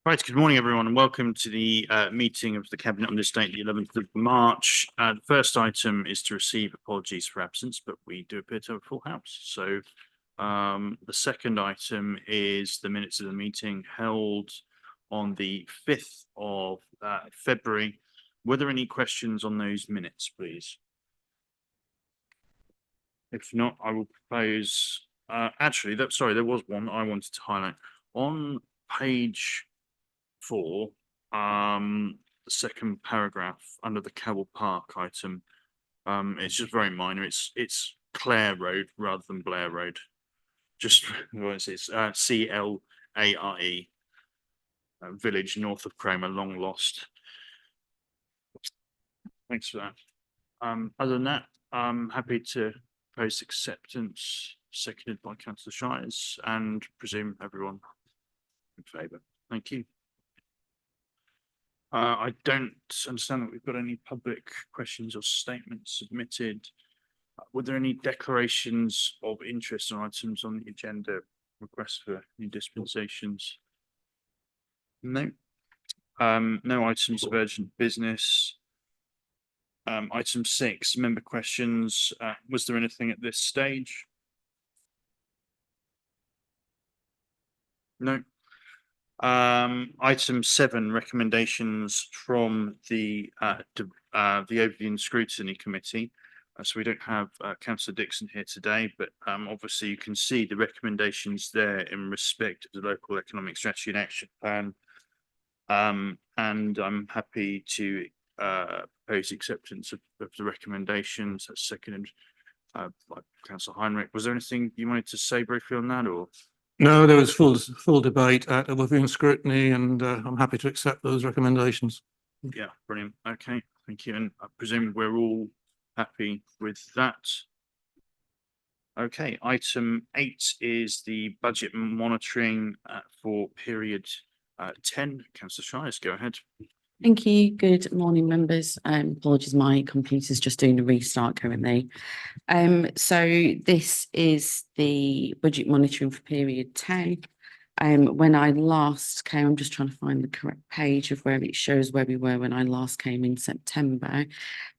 Right, good morning, everyone, and welcome to the meeting of the Cabinet on this date, the 11th of March. The first item is to receive apologies for absence, but we do appear to have a full house. So the second item is the minutes of the meeting held on the 5th of February. Were there any questions on those minutes, please? If not, I will propose, sorry, there was one I wanted to highlight. On page 4, the second paragraph under the Cabell Park item, it's just very minor. It's Clare Road rather than Blair Road. Just what is it? CLARE, village north of Cromer, long lost. Thanks for that. Other than that, I'm happy to post acceptance, seconded by Councillor Shires, and presume everyone in favour. Thank you. I don't understand that we've got any public questions or statements submitted. Were there any declarations of interest on items on the agenda, requests for new dispensations? No. No items of urgent business. Item 6, member questions. Was there anything at this stage? No. Item 7, recommendations from the Overview and Scrutiny Committee. So we don't have Councillor Dixon here today, but obviously you can see the recommendations there in respect of the local economic strategy and action plan. And I'm happy to propose acceptance of the recommendations. That's seconded by Councillor Heinrich. Was there anything you wanted to say briefly on that, or? No, there was full debate at Overview and Scrutiny, and I'm happy to accept those recommendations. Yeah, brilliant. Okay, thank you. And I presume we're all happy with that. Okay, item 8 is the budget monitoring for period 10. Councillor Shires, go ahead. Thank you. Good morning, members. Apologies, my computer's just doing a restart currently. So this is the budget monitoring for period 10. When I last came, I'm just trying to find the correct page of where it shows where we were when I last came in September.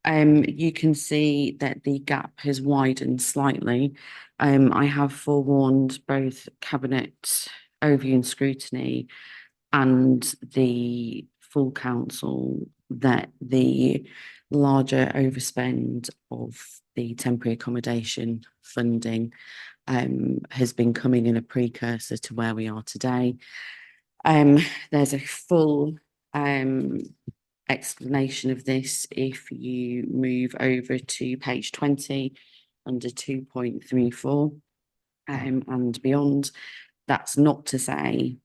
You can see that the gap has widened slightly. I have forewarned both Cabinet Overview and Scrutiny and the full council that the larger overspend of the temporary accommodation funding has been coming in a precursor to where we are today. There's a full explanation of this if you move over to page 20 under 2.34 and beyond. That's not to say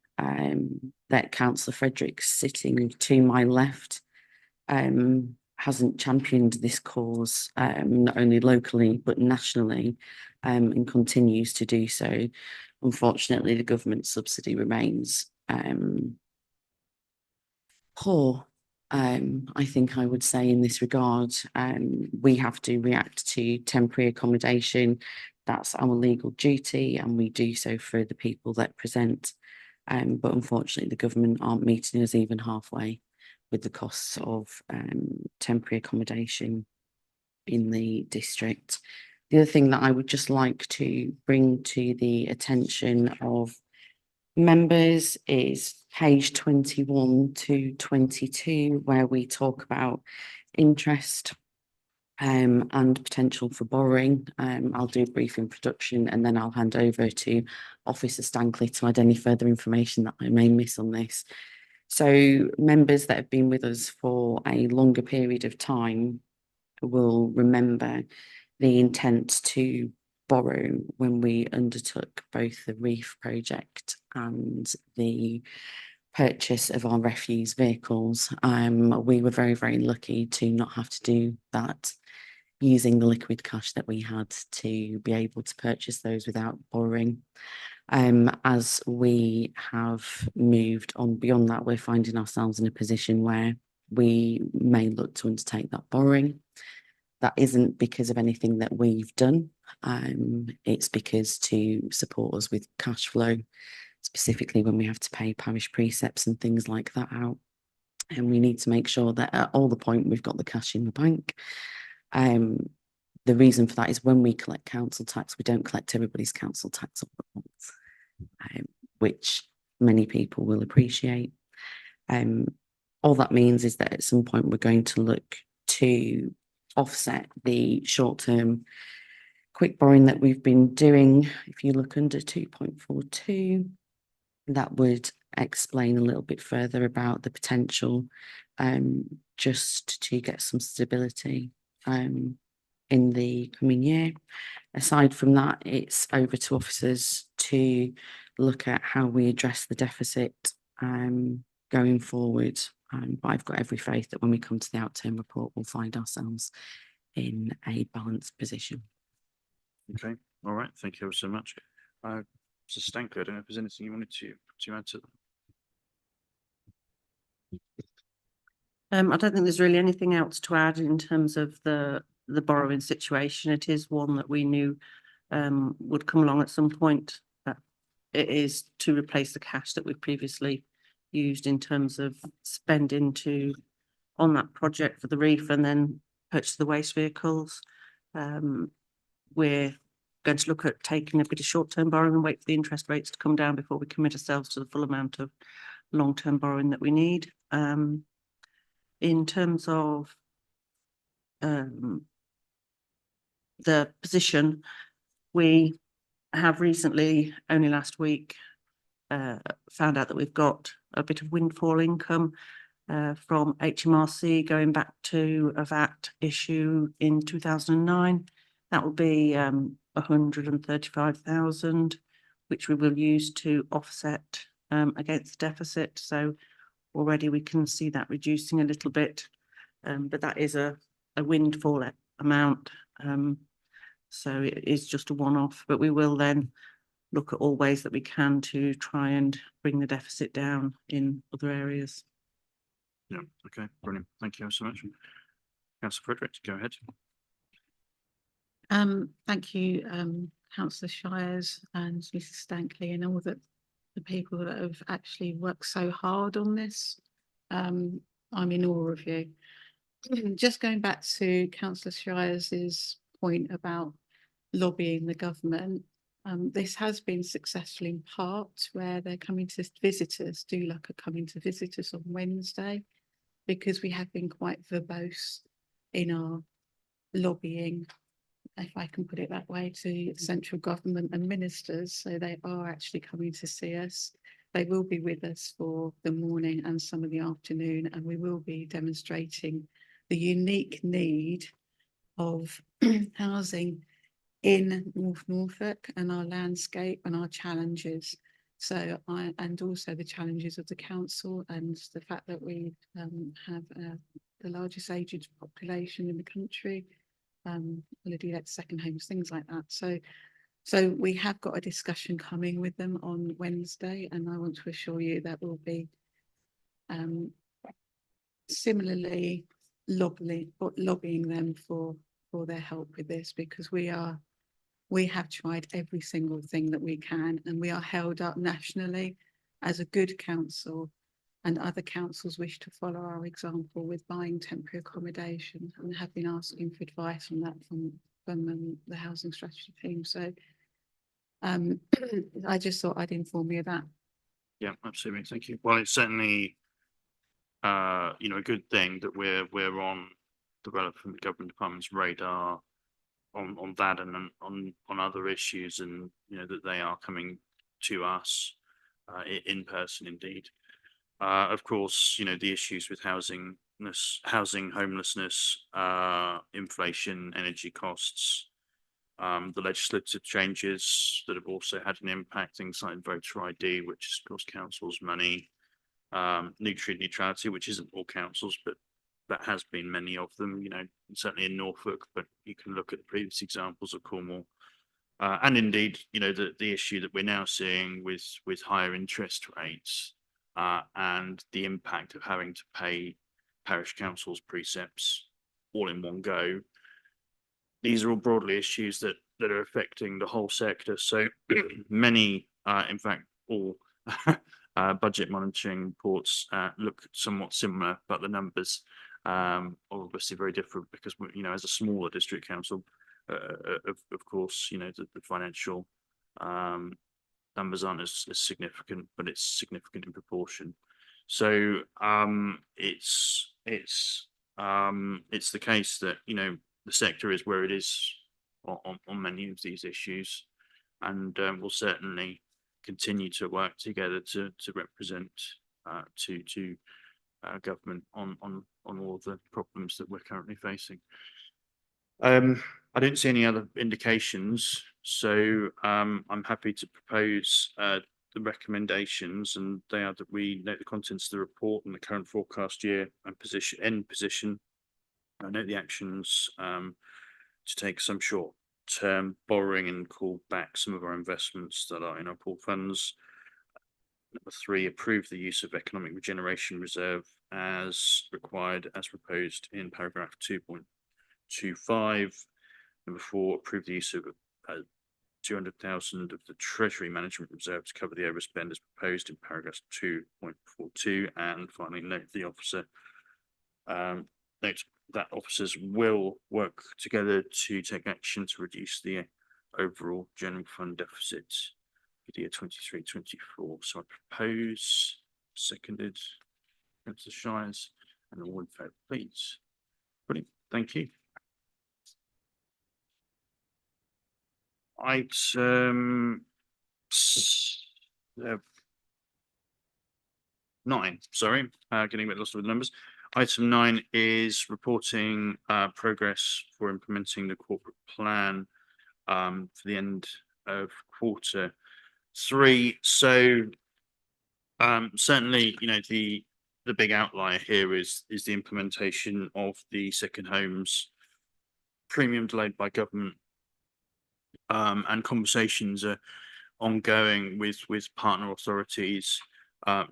that Councillor Fredericks sitting to my left hasn't championed this cause not only locally but nationally and continues to do so. Unfortunately, the government subsidy remains poor. I think I would say in this regard, we have to react to temporary accommodation. That's our legal duty, and we do so for the people that present. But unfortunately, the government aren't meeting us even halfway with the costs of temporary accommodation in the district. The other thing that I would just like to bring to the attention of members is page 21 to 22, where we talk about interest and potential for borrowing. I'll do a brief introduction and then I'll hand over to Officer Stankley to add any further information that I may miss on this. So members that have been with us for a longer period of time will remember the intent to borrow when we undertook both the REEF project and the purchase of our refuse vehicles. We were very, very lucky to not have to do that using the liquid cash that we had to be able to purchase those without borrowing. As we have moved on beyond that, we're finding ourselves in a position where we may look to undertake that borrowing. That isn't because of anything that we've done. It's because to support us with cash flow specifically when we have to pay parish precepts and things like that out. And we need to make sure that at all the point we've got the cash in the bank. The reason for that is when we collect council tax, we don't collect everybody's council tax all at once, which many people will appreciate. All that means is that at some point we're going to look to offset the short-term quick borrowing that we've been doing. If you look under 2.42, that would explain a little bit further about the potential just to get some stability in the coming year. Aside from that, it's over to officers to look at how we address the deficit going forward. But I've got every faith that when we come to the outturn report, we'll find ourselves in a balanced position. Okay, all right, thank you ever so much. Mr. Stankley, I don't know if there's anything you wanted to add to that. I don't think there's really anything else to add in terms of the borrowing situation. It is one that we knew would come along at some point. It is to replace the cash that we've previously used in terms of spending on that project for the reef and then purchase the waste vehicles. We're going to look at taking a bit of short-term borrowing and wait for the interest rates to come down before we commit ourselves to the full amount of long-term borrowing that we need. In terms of the position, we have recently, only last week, found out that we've got a bit of windfall income from HMRC going back to a VAT issue in 2009. That will be 135,000, which we will use to offset against the deficit. So already we can see that reducing a little bit, but that is a windfall amount. So it is just a one-off, but we will then look at all ways that we can to try and bring the deficit down in other areas. Yeah, okay, brilliant. Thank you so much. Councillor Frederick, go ahead. Thank you, Councillor Shires and Mrs. Stankley and all the people that have actually worked so hard on this. I'm in awe of you. Just going back to Councillor Shires' point about lobbying the government, this has been successful in part where they're coming to visit us, DULUC are coming to visit us on Wednesday, because we have been quite verbose in our lobbying, if I can put it that way, to central government and ministers. So they are actually coming to see us. They will be with us for the morning and some of the afternoon, and we will be demonstrating the unique need of housing in North Norfolk and our landscape and our challenges. So and also the challenges of the council and the fact that we have the largest aged population in the country, holiday let second homes, things like that. So we have got a discussion coming with them on Wednesday, and I want to assure you that we'll be similarly lobbying them for their help with this, because we have tried every single thing that we can, and we are held up nationally as a good council, and other councils wish to follow our example with buying temporary accommodation and have been asking for advice on that from the housing strategy team. So I just thought I'd inform you of that. Yeah, absolutely. Thank you. Well, it's certainly, a good thing that we're on developing the government department's radar on that and on other issues, and that they are coming to us in person indeed. Of course, the issues with housing, homelessness, inflation, energy costs, the legislative changes that have also had an impact, things like voter ID, which is of course council's money, nutrient neutrality, which isn't all councils, but that has been many of them, certainly in Norfolk, but you can look at the previous examples of Cornwall. And indeed, the issue that we're now seeing with higher interest rates and the impact of having to pay parish councils precepts all in one go. These are all broadly issues that are affecting the whole sector. So many, in fact, all budget monitoring reports look somewhat similar, but the numbers are obviously very different because, you know, as a smaller district council, of course, you know, the financial numbers aren't as significant, but it's significant in proportion. So it's the case that, you know, the sector is where it is on many of these issues, and we'll certainly continue to work together to represent to government on all of the problems that we're currently facing. I don't see any other indications, so I'm happy to propose the recommendations, and they are that we note the contents of the report and the current forecast year and end position. I note the actions to take some short-term borrowing and call back some of our investments that are in our pool funds. Number 3, approve the use of economic regeneration reserve as required, as proposed in paragraph 2.25. Number 4, approve the use of 200,000 of the Treasury Management Reserve to cover the overspend as proposed in paragraph 2.42. And finally, note that officers will work together to take action to reduce the overall general fund deficit for the year 23-24. So I propose, seconded, Councillor Shires, and all in favour, please. Brilliant, thank you. Item 9, sorry, getting a bit lost with the numbers. Item 9 is reporting progress for implementing the corporate plan for the end of quarter 3. So certainly, you know, the big outlier here is the implementation of the Second Homes premium delayed by government, and conversations are ongoing with partner authorities.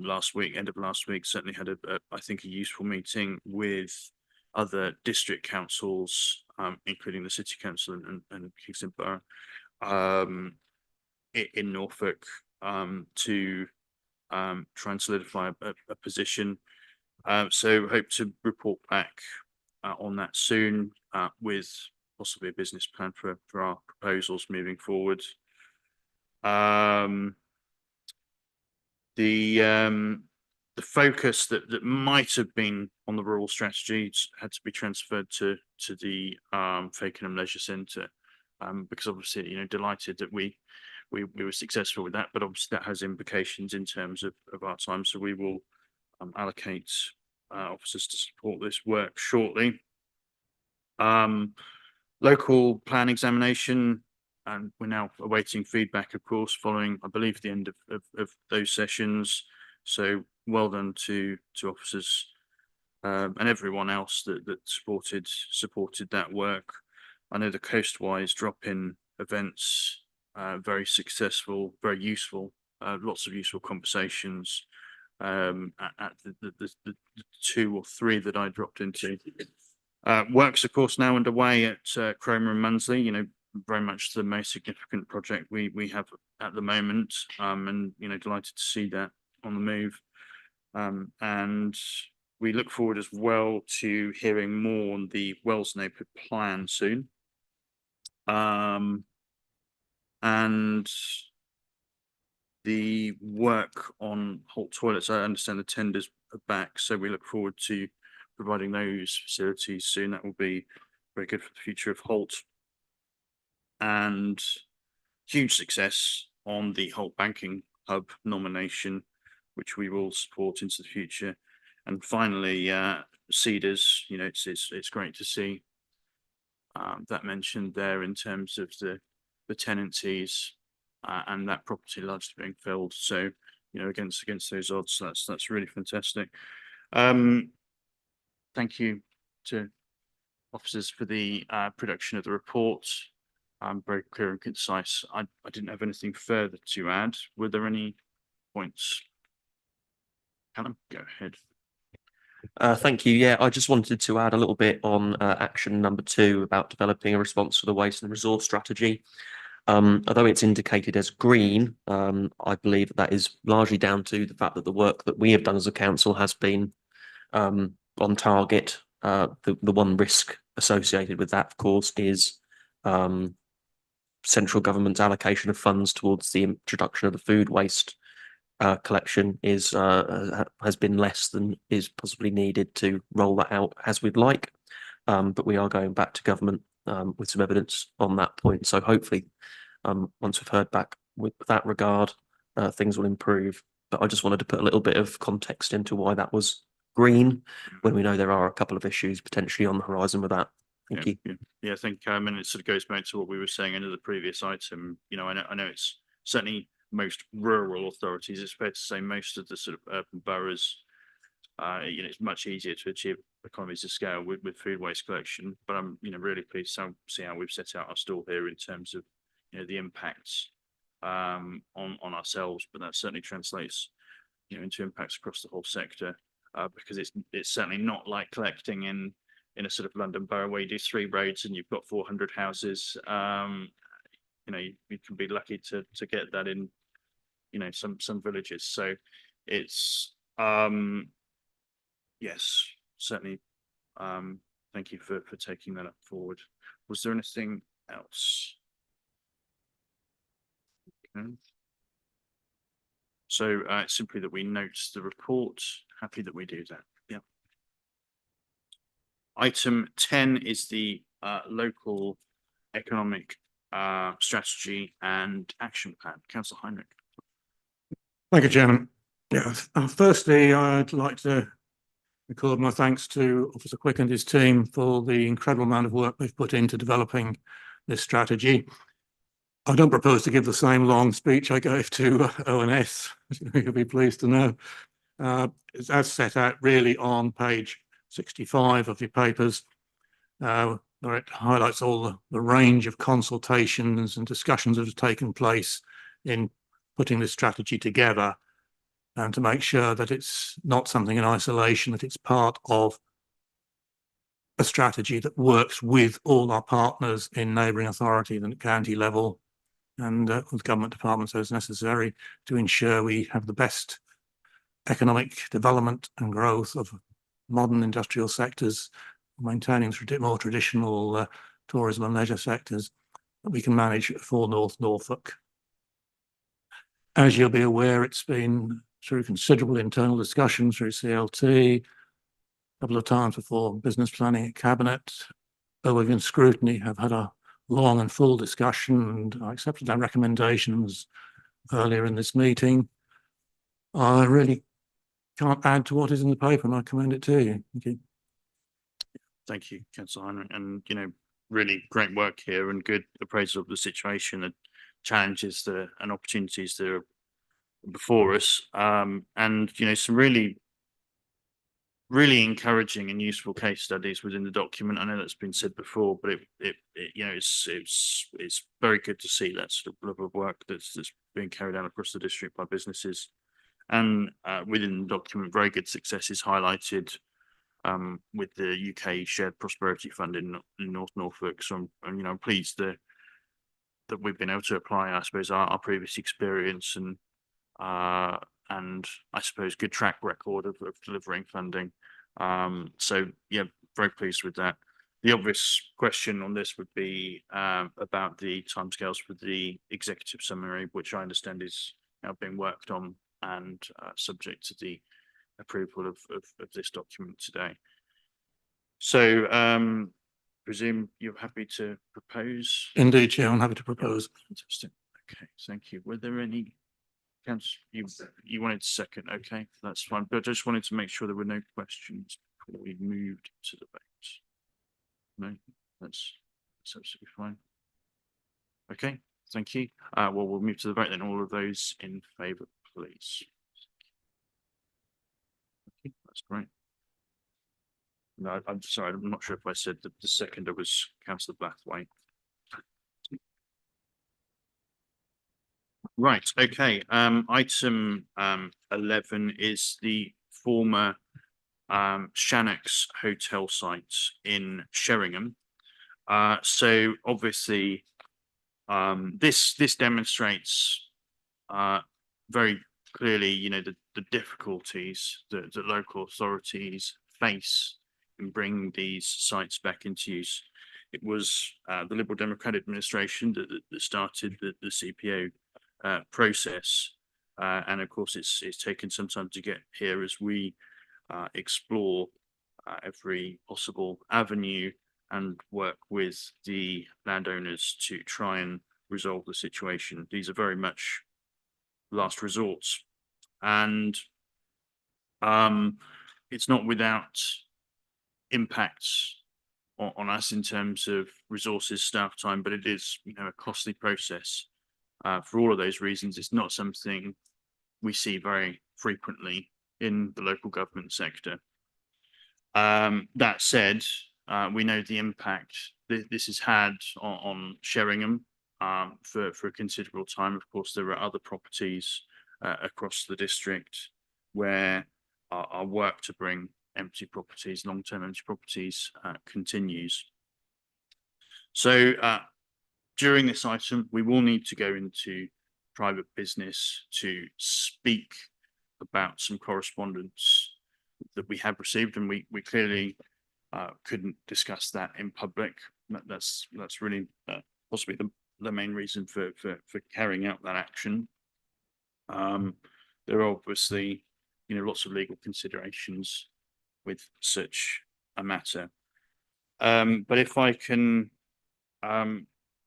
Last week, end of last week, certainly had I think a useful meeting with other district councils, including the City Council and Kingston Borough in Norfolk, to try and solidify a position. So hope to report back on that soon, with possibly a business plan for our proposals moving forward. The focus that might have been on the rural strategies had to be transferred to the Fakenham Leisure Centre, because obviously, you know, delighted that we were successful with that, but obviously that has implications in terms of our time. So we will allocate officers to support this work shortly. Local plan examination, and we're now awaiting feedback, of course, following, I believe, the end of those sessions. So well done to officers and everyone else that supported that work. I know the Coastwise drop-in events, very successful, very useful, lots of useful conversations at the 2 or 3 that I dropped into. Works, of course, now underway at Cromer and Munsley, you know, very much the most significant project we have at the moment, and, you know, delighted to see that on the move. And we look forward as well to hearing more on the Wells neighbourhood plan soon. And the work on Holt toilets, I understand the tenders are back, so we look forward to providing those facilities soon. That will be very good for the future of Holt. And huge success on the Holt Banking Hub nomination, which we will support into the future. And finally, Cedars, you know, it's great to see that mentioned there in terms of the tenancies and that property largely being filled. So, you know, against those odds, that's really fantastic. Thank you to officers for the production of the report. Very clear and concise. I didn't have anything further to add. Were there any points? Callum, go ahead. Thank you. Yeah, I just wanted to add a little bit on action number 2 about developing a response to the waste and resource strategy. Although it's indicated as green, I believe that is largely down to the fact that the work that we have done as a council has been on target. The one risk associated with that, of course, is central government's allocation of funds towards the introduction of the food waste collection has been less than is possibly needed to roll that out as we'd like. But we are going back to government with some evidence on that point. So hopefully, once we've heard back with that regard, things will improve. But I just wanted to put a little bit of context into why that was green, when we know there are a couple of issues potentially on the horizon with that. Thank you. Yeah, I think, and it sort of goes back to what we were saying under the previous item. You know, I know it's certainly most rural authorities. It's fair to say most of the sort of urban boroughs, you know, it's much easier to achieve economies of scale with food waste collection. But I'm, you know, really pleased to see how we've set out our stall here in terms of, you know, the impacts on ourselves, but that certainly translates, you know, into impacts across the whole sector, because it's certainly not like collecting in a sort of London borough where you do 3 roads and you've got 400 houses. You know, you can be lucky to get that in, you know, some villages. So it's yes, certainly. Thank you for taking that up forward. Was there anything else? Okay. So simply that we note the report. Happy that we do that. Yeah. Item 10 is the local economic strategy and action plan. Councillor Heinrich. Thank you, Chairman. Yeah, firstly, I'd like to record my thanks to Officer Quick and his team for the incredible amount of work they've put into developing this strategy. I don't propose to give the same long speech I gave to ONS, you'll be pleased to know. It's as set out really on page 65 of your papers, where it highlights all the range of consultations and discussions that have taken place in putting this strategy together, and to make sure that it's not something in isolation, that it's part of a strategy that works with all our partners in neighbouring authorities and at county level, and with government departments as necessary, to ensure we have the best economic development and growth of modern industrial sectors, maintaining more traditional tourism and leisure sectors that we can manage for North Norfolk. As you'll be aware, it's been through considerable internal discussion through CLT, a couple of times before business planning at Cabinet. Overview scrutiny have had a long and full discussion, and I accepted our recommendations earlier in this meeting. I really can't add to what is in the paper, and I commend it to you. Thank you. Thank you, Councillor Heinrich, and you know, really great work here and good appraisal of the situation and challenges and opportunities that are before us, and you know, some really encouraging and useful case studies within the document. I know that's been said before, but it you know, it's very good to see that sort of level of work that's being carried out across the district by businesses, and within the document, very good successes highlighted with the UK Shared Prosperity Fund in North Norfolk. So I'm you know, I'm pleased that we've been able to apply, I suppose, our previous experience and I suppose good track record of delivering funding. So yeah, very pleased with that. The obvious question on this would be about the timescales for the executive summary, which I understand is now being worked on and subject to the approval of this document today. So presume you're happy to propose? Indeed, Chair, I'm happy to propose. Fantastic. Okay, thank you. Were there any you wanted to second? Okay, that's fine. But I just wanted to make sure there were no questions before we moved to the vote. No, that's absolutely fine. Okay, thank you. Well, we'll move to the vote then. All of those in favour, please. Okay, that's great. No, I'm sorry, I'm not sure if I said that the seconder was Councillor Blathwaite. Right, okay. Item 11 is the former Shannocks hotel site in Sheringham. So obviously This demonstrates very clearly, the difficulties that local authorities face in bringing these sites back into use. It was the Liberal Democratic administration that started the CPO process, and of course, it's taken some time to get here as we explore every possible avenue and work with the landowners to try and resolve the situation. These are very much last resorts, and it's not without impacts on us in terms of resources, staff time, but it is, a costly process. For all of those reasons, it's not something we see very frequently in the local government sector. That said, we know the impact this has had on Sheringham for a considerable time. Of course, there are other properties across the district where our work to bring empty properties, long-term empty properties, continues. So during this item, we will need to go into private business to speak about some correspondence that we have received, and we clearly couldn't discuss that in public. That's really possibly the main reason for carrying out that action. There are obviously, lots of legal considerations with such a matter. But if I can,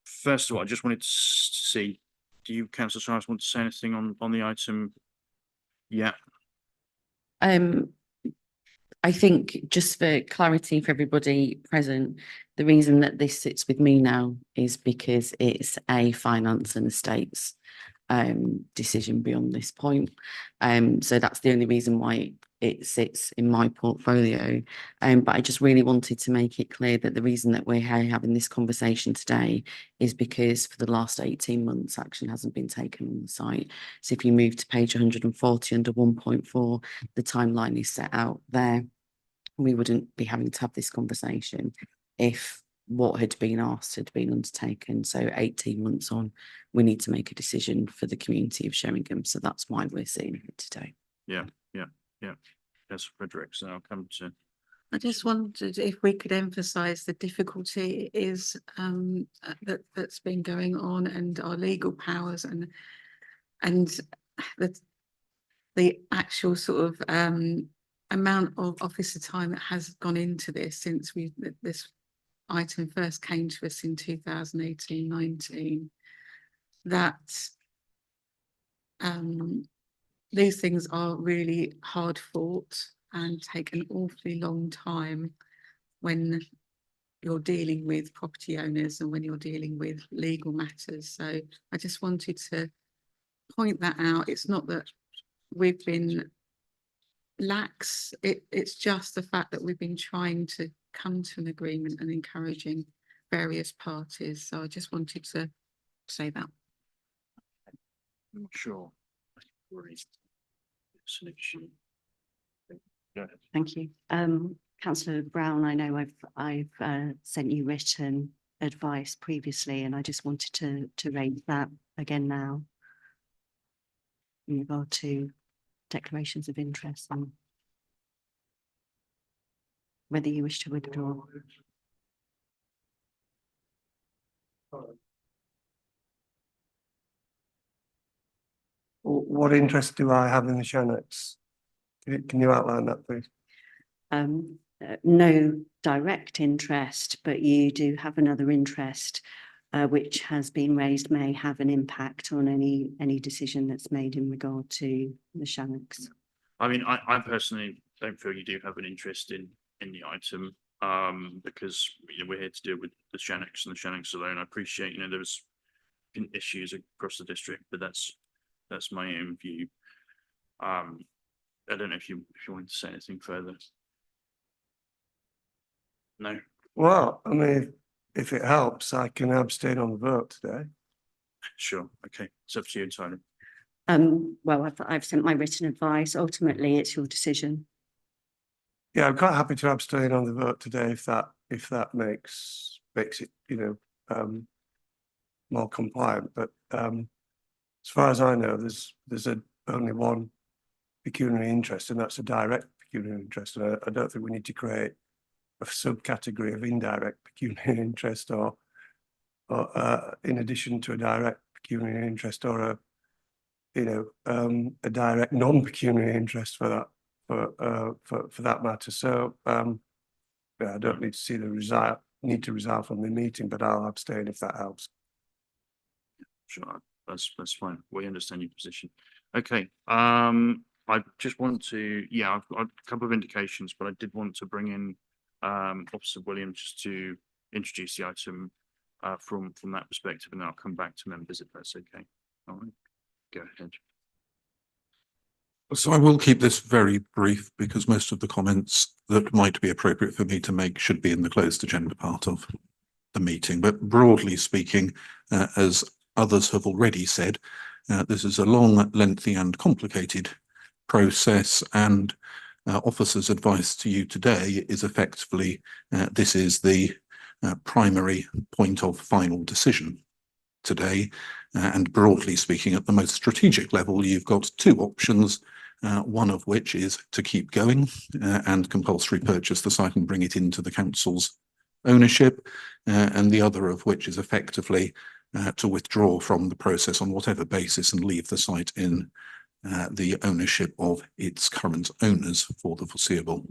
first of all, I just wanted to see, do you, Councillor Cyrus, want to say anything on the item? Yeah. I think just for clarity for everybody present, the reason that this sits with me now is because it's a finance and estates decision beyond this point. So that's the only reason why it sits in my portfolio. But I just really wanted to make it clear that the reason that we're here having this conversation today is because for the last 18 months, action hasn't been taken on the site. So if you move to page 140 under 1.4, the timeline is set out there. We wouldn't be having to have this conversation if what had been asked had been undertaken. So 18 months on, we need to make a decision for the community of Sheringham. So that's why we're seeing it today. Yeah. Yes, Frederick, so I'll come to. I just wondered if we could emphasise the difficulty is that's been going on, and our legal powers, and the actual sort of amount of officer time that has gone into this since this item first came to us in 2018-19. That these things are really hard fought and take an awfully long time when you're dealing with property owners and when you're dealing with legal matters. So I just wanted to point that out. It's not that we've been lax, it's just the fact that we've been trying to come to an agreement and encouraging various parties. So I just wanted to say that. I'm not sure. Solution. Go ahead. Thank you. Councillor Brown, I know I've sent you written advice previously, and I just wanted to raise that again now in regard to declarations of interest and whether you wish to withdraw. What interest do I have in the Shannocks? Can you outline that, please? No direct interest, but you do have another interest which has been raised, may have an impact on any decision that's made in regard to the Shannocks. I mean, I personally don't feel you do have an interest in the item, because we're here to deal with the Shannocks and the Shannocks alone. I appreciate, there was issues across the district, but that's my own view. I don't know if you want to say anything further. No. Well, I mean, if it helps, I can abstain on the vote today. Sure. Okay. It's up to you entirely. Well, I've sent my written advice. Ultimately, it's your decision. Yeah, I'm quite happy to abstain on the vote today if that makes it, more compliant, but as far as I know, there's only one pecuniary interest, and that's a direct pecuniary interest. And I don't think we need to create a subcategory of indirect pecuniary interest or in addition to a direct pecuniary interest or a direct non-pecuniary interest for that for that matter. So yeah, I don't need to see the result from the meeting, but I'll abstain if that helps. Sure, that's fine. We understand your position. Okay, I just want to, yeah, I've got a couple of indications, but I did want to bring in Officer Williams just to introduce the item from that perspective, and then I'll come back to members if that's okay. All right, go ahead. So I will keep this very brief because most of the comments that might be appropriate for me to make should be in the closed agenda part of the meeting. But broadly speaking, as others have already said, this is a long, lengthy and complicated process, and officers' advice to you today is effectively this is the primary point of final decision today. And broadly speaking, at the most strategic level, you've got two options, one of which is to keep going and compulsory purchase the site and bring it into the council's ownership, and the other of which is effectively to withdraw from the process on whatever basis and leave the site in the ownership of its current owners for the foreseeable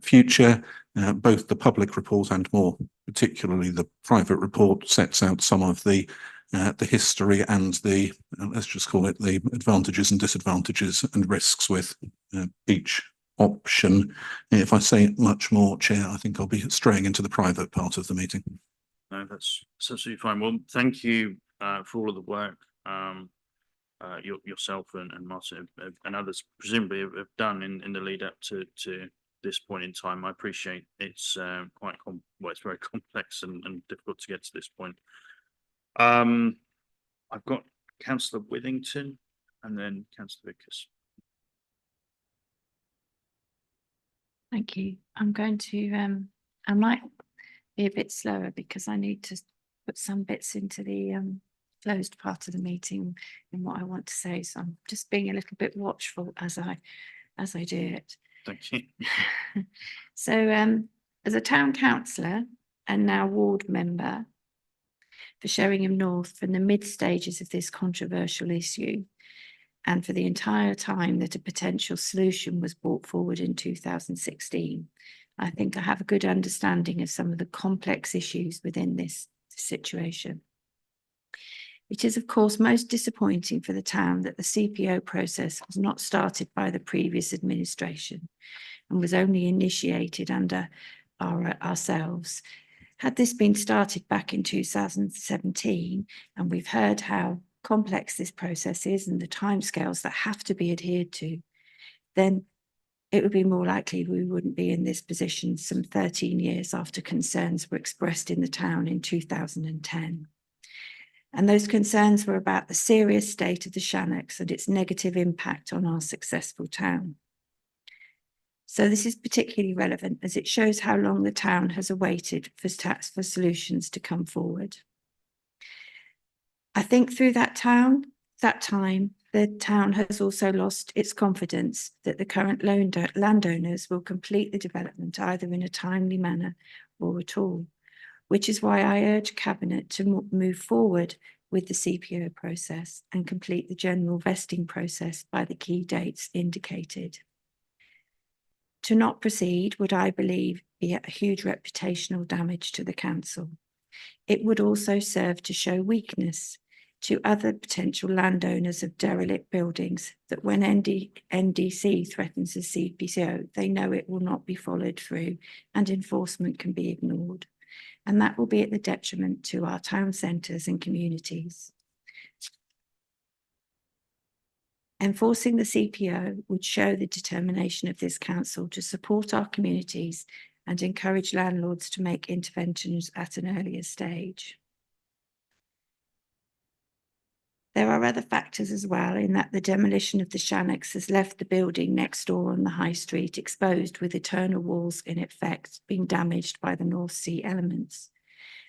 future. Both the public report and more particularly the private report sets out some of the history and the, let's just call it, the advantages and disadvantages and risks with each option. If I say much more, Chair, I think I'll be straying into the private part of the meeting. No, that's absolutely fine. Well, thank you for all of the work yourself and Martin and others presumably have done in the lead up to this point in time. I appreciate it's it's very complex and difficult to get to this point. I've got Councillor Withington and then Councillor Vickers. Thank you. I'm going to, I might be a bit slower because I need to put some bits into the closed part of the meeting in what I want to say. So I'm just being a little bit watchful as I do it. Thank you. So as a town councillor and now ward member for Sheringham North from the mid stages of this controversial issue, and for the entire time that a potential solution was brought forward in 2016, I think I have a good understanding of some of the complex issues within this situation. It is, of course, most disappointing for the town that the CPO process was not started by the previous administration and was only initiated under ourselves. Had this been started back in 2017, and we've heard how complex this process is and the timescales that have to be adhered to, then it would be more likely we wouldn't be in this position some 13 years after concerns were expressed in the town in 2010. And those concerns were about the serious state of the Shannocks and its negative impact on our successful town. So this is particularly relevant as it shows how long the town has awaited for solutions to come forward. I think through that time, the town has also lost its confidence that the current landowners will complete the development either in a timely manner or at all, which is why I urge Cabinet to move forward with the CPO process and complete the general vesting process by the key dates indicated. To not proceed would, I believe, be a huge reputational damage to the council. It would also serve to show weakness to other potential landowners of derelict buildings that when NDC threatens the CPO, they know it will not be followed through and enforcement can be ignored. And that will be at the detriment to our town centres and communities. Enforcing the CPO would show the determination of this council to support our communities and encourage landlords to make interventions at an earlier stage. There are other factors as well, in that the demolition of the Shannocks has left the building next door on the high street exposed with eternal walls in effect being damaged by the North Sea elements.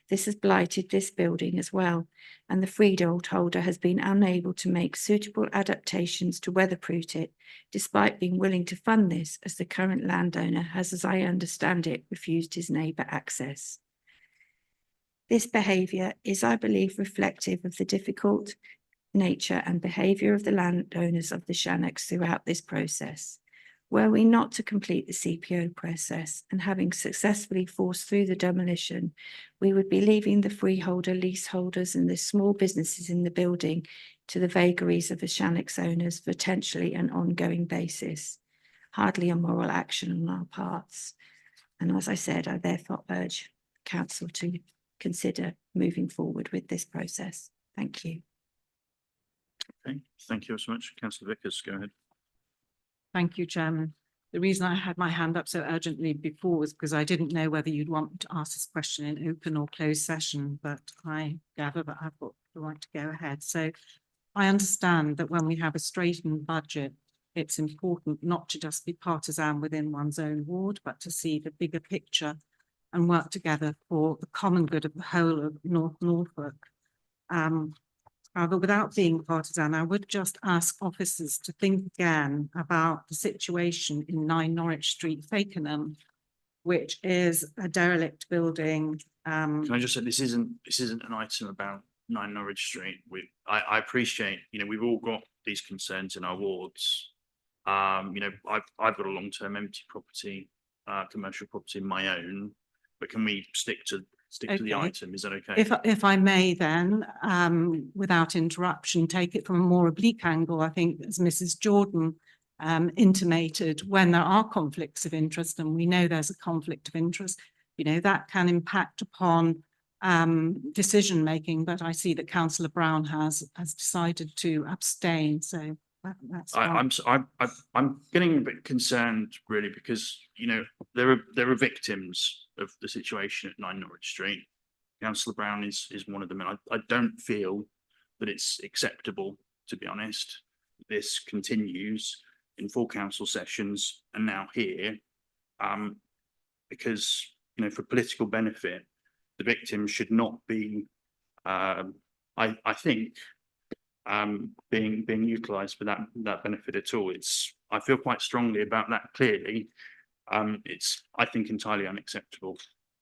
This has blighted this building as well, and the freehold holder has been unable to make suitable adaptations to weatherproof it, despite being willing to fund this, as the current landowner has, as I understand it, refused his neighbour access. This behaviour is, I believe, reflective of the difficult nature and behaviour of the landowners of the Shannocks throughout this process. Were we not to complete the CPO process and having successfully forced through the demolition, we would be leaving the freeholder, leaseholders and the small businesses in the building to the vagaries of the Shannocks owners, potentially an ongoing basis. Hardly a moral action on our parts. And as I said, I therefore urge council to consider moving forward with this process. Thank you. Okay, thank you so much. Councillor Vickers, go ahead. Thank you, Chairman. The reason I had my hand up so urgently before was because I didn't know whether you'd want me to ask this question in open or closed session, but I gather that I've got the right to go ahead. So I understand that when we have a straightened budget, it's important not to just be partisan within one's own ward, but to see the bigger picture and work together for the common good of the whole of North Norfolk. However, without being partisan, I would just ask officers to think again about the situation in 9 Norwich Street, Fakenham, which is a derelict building. Can I just say, this isn't an item about 9 Norwich Street. I appreciate, you know, we've all got these concerns in our wards. You know, I've got a long-term empty property, commercial property of my own, but can we stick to the item? Is that okay? If I may then, without interruption, take it from a more oblique angle, I think, as Mrs. Jordan intimated, when there are conflicts of interest, and we know there's a conflict of interest, you know, that can impact upon decision making. But I see that Councillor Brown has decided to abstain, so that's fine. I'm getting a bit concerned, really, because, you know, there are victims of the situation at 9 Norwich Street. Councillor Brown is one of them, and I don't feel that it's acceptable, to be honest. This continues in full council sessions and now here, because, you know, for political benefit, the victims should not be, I think, being utilised for that benefit at all. I feel quite strongly about that. Clearly, it's, I think, entirely unacceptable.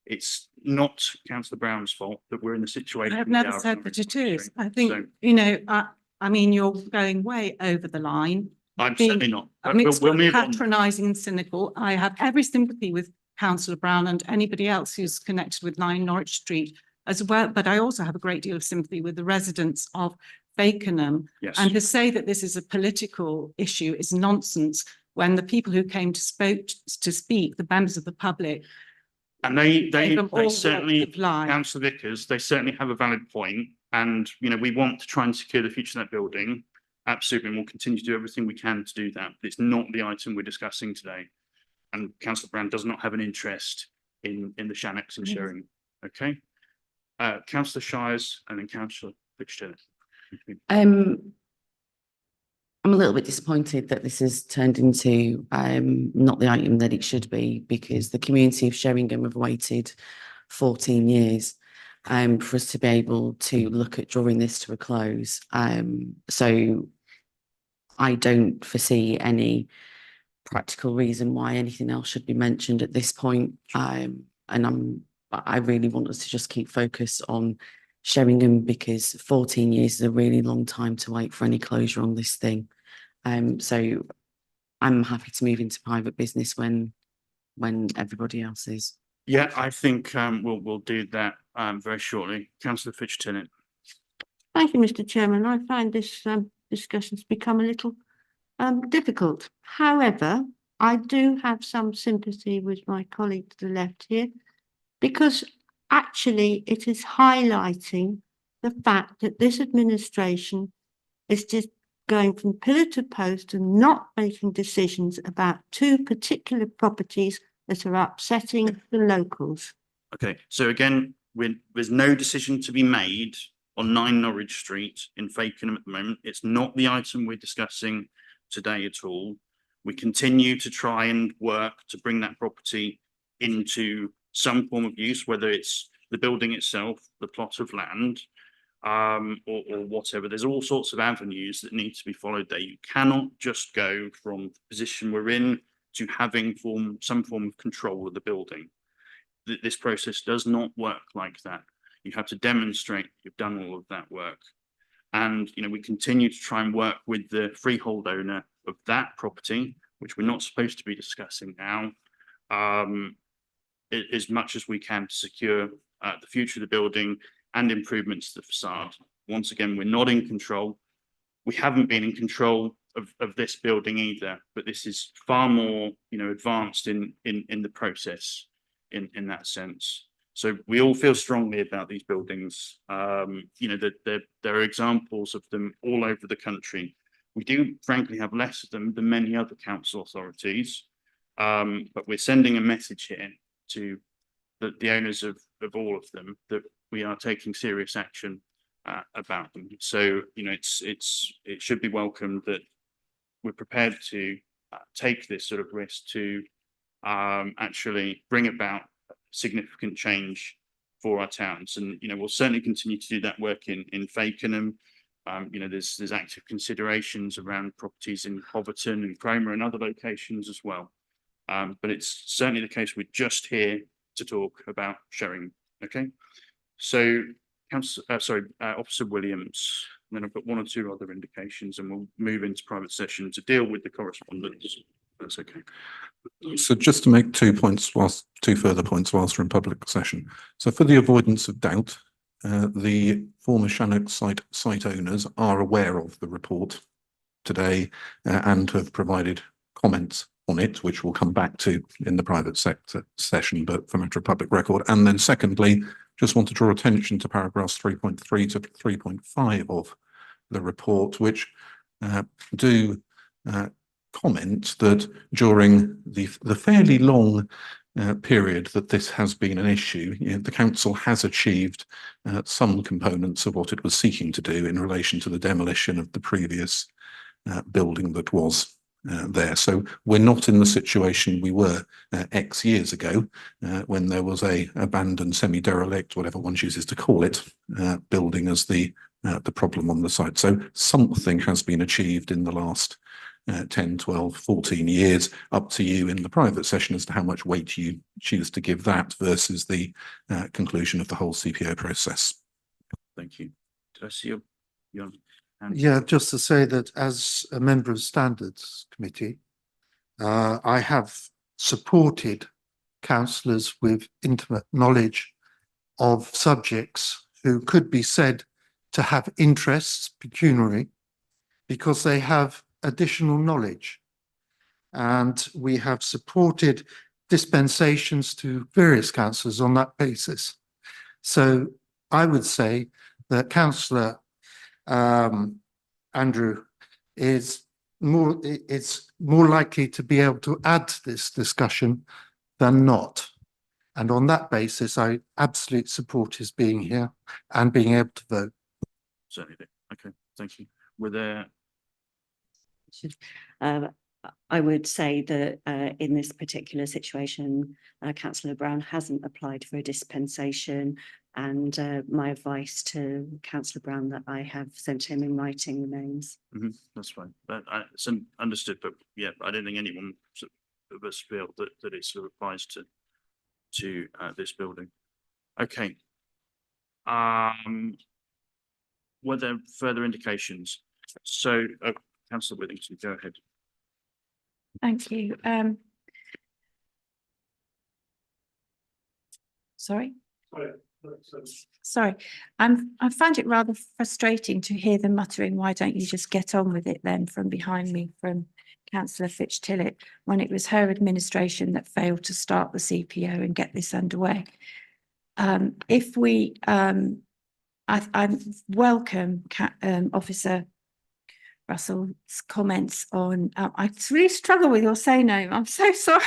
It's not Councillor Brown's fault that we're in the situation. I have never said that it is. I think, you know, I mean, you're going way over the line. I'm certainly not. I mean, it's we'll move on. patronising and cynical. I have every sympathy with Councillor Brown and anybody else who's connected with 9 Norwich Street as well. But I also have a great deal of sympathy with the residents of Fakenham. Yes. And to say that this is a political issue is nonsense, when the people who came to speak, the members of the public, And they them all certainly, walked the line. Councillor Vickers, they certainly have a valid point. And, you know, we want to try and secure the future of that building. Absolutely. And we'll continue to do everything we can to do that. But it's not the item we're discussing today. And Councillor Brown does not have an interest in the Shannocks and sharing. Okay. Councillor Shires and then Councillor Fitzgerald. I'm a little bit disappointed that this has turned into not the item that it should be, because the community of Sheringham have waited 14 years for us to be able to look at drawing this to a close. So I don't foresee any practical reason why anything else should be mentioned at this point. And I really want us to just keep focus on Sheringham, because 14 years is a really long time to wait for any closure on this thing. So I'm happy to move into private business when everybody else is. Yeah, I think we'll do that very shortly. Councillor Fitzgerald. Thank you, Mr. Chairman. I find this discussion's become a little difficult. However, I do have some sympathy with my colleague to the left here, because actually it is highlighting the fact that this administration is just going from pillar to post and not making decisions about 2 particular properties that are upsetting the locals. Okay, so again, there's no decision to be made on 9 Norwich Street in Fakenham at the moment. It's not the item we're discussing today at all. We continue to try and work to bring that property into some form of use, whether it's the building itself, the plot of land, or whatever. There's all sorts of avenues that need to be followed there. You cannot just go from the position we're in to having some form of control of the building. This process does not work like that. You have to demonstrate you've done all of that work. And, you know, we continue to try and work with the freehold owner of that property, which we're not supposed to be discussing now, as much as we can to secure the future of the building and improvements to the facade. Once again, we're not in control. We haven't been in control of this building either, but this is far more, you know, advanced in the process in that sense. So we all feel strongly about these buildings. You know, there are examples of them all over the country. We do frankly have less of them than many other council authorities, but we're sending a message here to the owners of all of them that we are taking serious action about them. So, you know, it should be welcomed that we're prepared to take this sort of risk to actually bring about significant change for our towns. And, you know, we'll certainly continue to do that work in Fakenham. You know, there's active considerations around properties in Hobbiton and Cromer and other locations as well. But it's certainly the case we're just here to talk about Sheringham. Okay, so Officer Williams, and then I've got one or two other indications, and we'll move into private session to deal with the correspondence. That's okay. So just to make 2 further points whilst we're in public session. So for the avoidance of doubt, the former Shannock site owners are aware of the report today and have provided comments on it, which we'll come back to in the private sector session, but for matter of public record. And then secondly, just want to draw attention to paragraphs 3.3 to 3.5 of the report, which do comment that during the fairly long period that this has been an issue, you know, the council has achieved some components of what it was seeking to do in relation to the demolition of the previous building that was there. So we're not in the situation we were X years ago when there was a abandoned semi-derelict, whatever one chooses to call it, building as the problem on the site. So something has been achieved in the last 10, 12, 14 years. Up to you in the private session as to how much weight you choose to give that versus the conclusion of the whole CPO process. Thank you. Did I see your hand? Yeah, just to say that as a member of Standards Committee, I have supported councillors with intimate knowledge of subjects who could be said to have interests, pecuniary, because they have additional knowledge. And we have supported dispensations to various councillors on that basis. So I would say that Councillor Andrew is more likely to be able to add to this discussion than not. And on that basis, I absolutely support his being here and being able to vote. Certainly do. Okay, thank you. Were there? I would say that in this particular situation, Councillor Brown hasn't applied for a dispensation, and my advice to Councillor Brown that I have sent him in writing remains. That's fine. It's understood, but yeah, I don't think anyone of us feel that it sort of applies to this building. Okay. Were there further indications? So, Councillor Whittington, go ahead. Thank you. Sorry. Sorry, I found it rather frustrating to hear them muttering, "Why don't you just get on with it then?" from behind me, from Councillor Fitch-Tillett, when it was her administration that failed to start the CPO and get this underway. If we, I welcome Officer Russell's comments on, I really struggle with your name. I'm so sorry.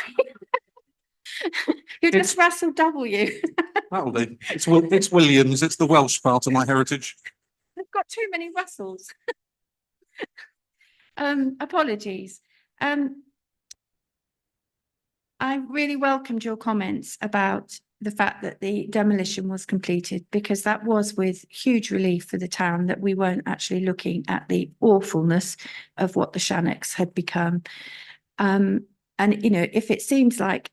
You're just Russell W. That'll do. It's Williams. It's the Welsh part of my heritage. They've got too many Russells. Apologies. I really welcomed your comments about the fact that the demolition was completed, because that was with huge relief for the town that we weren't actually looking at the awfulness of what the Shanex had become. And, you know, if it seems like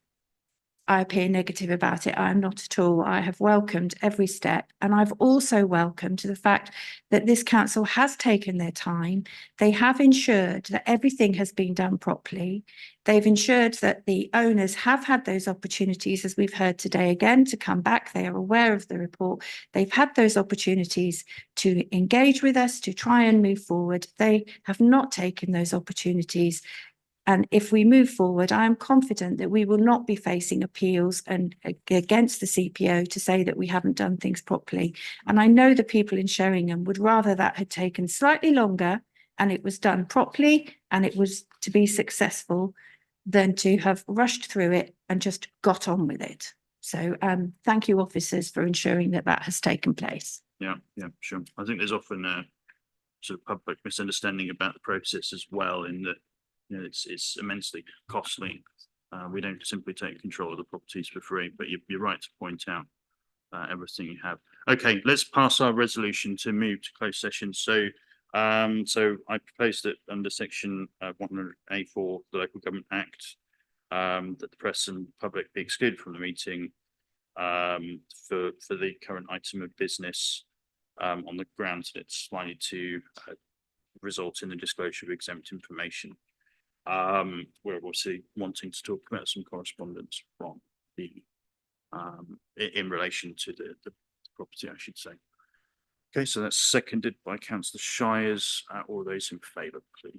I appear negative about it, I am not at all. I have welcomed every step, and I've also welcomed the fact that this council has taken their time. They have ensured that everything has been done properly. They've ensured that the owners have had those opportunities, as we've heard today again, to come back. They are aware of the report. They've had those opportunities to engage with us, to try and move forward. They have not taken those opportunities. And if we move forward, I am confident that we will not be facing appeals and against the CPO to say that we haven't done things properly. And I know the people in Sheringham would rather that had taken slightly longer and it was done properly and it was to be successful than to have rushed through it and just got on with it. So thank you, officers, for ensuring that that has taken place. Yeah, sure. I think there's often a sort of public misunderstanding about the process as well, in that, you know, it's immensely costly. We don't simply take control of the properties for free, but you're right to point out everything you have. Okay, let's pass our resolution to move to closed session. So I propose that under section 100A4, the Local Government Act, that the press and public be excluded from the meeting for the current item of business, on the grounds that it's likely to result in the disclosure of exempt information. We're obviously wanting to talk about some correspondence from the in relation to the property, I should say. Okay, so that's seconded by Councillor Shires. All those in favour, please.